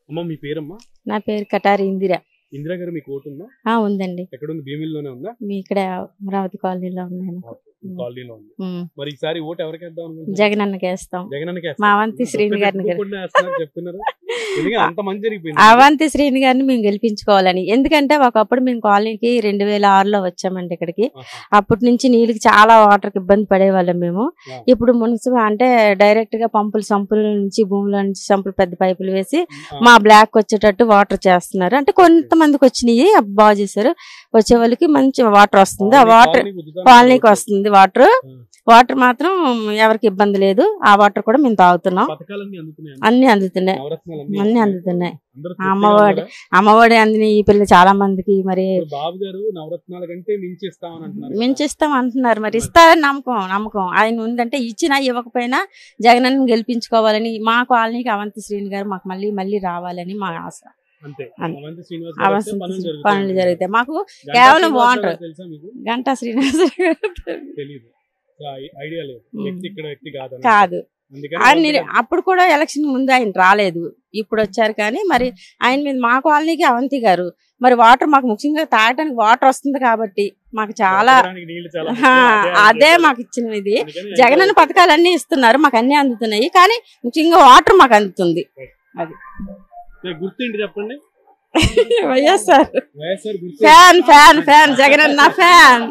అమ్మ మీ పేరమ్మా? నా పేరు కటారి ఇందిరా. ఇందిరా గారు మీకు ఓటు ఉందా? ఉందండి. ఎక్కడ ఉంది? భీమిలిలోనే ఉందా? మీ ఇక్కడ అమరావతి కాలనీలో ఉన్నాను. కాలనీలో ఉంది. మరి ఈసారి ఓటు ఎవరికి వేద్దాం అనుకుంటున్నారు? జగనన్నకి వేస్తాం. జగనన్నకి వేస్తాం. మా అవంతి శ్రీని గారిని చెప్తున్నారు. అంత మంచి జరిగిపోయింది. అవంతి శ్రీని గారిని మేము గెలిపించుకోవాలని. ఎందుకంటే ఒకప్పుడు మేము కాలనీకి 2006లో వచ్చామండి ఇక్కడికి. అప్పటి నుంచి నీళ్ళకి చాలా వాటర్కి ఇబ్బంది పడేవాళ్ళం మేము. ఇప్పుడు మున్సిపల్ అంటే డైరెక్ట్ గా సంపుల నుంచి భూముల నుంచి సంపులు పెద్ద పైపులు వేసి మా బ్లాక్ వచ్చేటట్టు వాటర్ చేస్తున్నారు. అంటే కొంతమందికి వచ్చినాయి, బాగా చేశారు. వచ్చే వాళ్ళకి మంచి వాటర్ వస్తుంది. ఆ వాటర్ కాలనీకి వస్తుంది. వాటర్ మాత్రం ఎవరికి ఇబ్బంది లేదు. ఆ వాటర్ కూడా మేము తాగుతున్నాం. అన్ని అందుతున్నాయి. అమ్మఒడి అందిన ఈ పిల్లలు చాలా మందికి. మరి మించిస్తాం అంటున్నారు. మరి ఇస్తారని నమ్మకం ఆయన ఉందంటే, ఇచ్చినా ఇవ్వకపోయినా జగనన్న గెలిపించుకోవాలని, మా కాలనీకి అవంతి శ్రీని గారు మాకు మళ్ళీ రావాలని మా ఆశ. పనులు జరుగుతాయి. మాకు కేవలం వాటర్. గంటా శ్రీనివాస కాదు. అప్పుడు కూడా ఎలక్షన్ ముందు ఆయన రాలేదు, ఇప్పుడు వచ్చారు. కానీ మరి ఆయన మీద మా కాలనీకి అవంతి గారు మరి వాటర్ మాకు ముఖ్యంగా తాగడానికి వాటర్ వస్తుంది కాబట్టి మాకు చాలా అదే మాకు ఇచ్చిన ఇది. జగనన్న పథకాలన్నీ ఇస్తున్నారు, మాకు అన్ని అందుతున్నాయి. కానీ ముఖ్యంగా వాటర్ మాకు అందుతుంది. అది గుర్తుండి చెప్పండి. YSR fan Jagananna fan.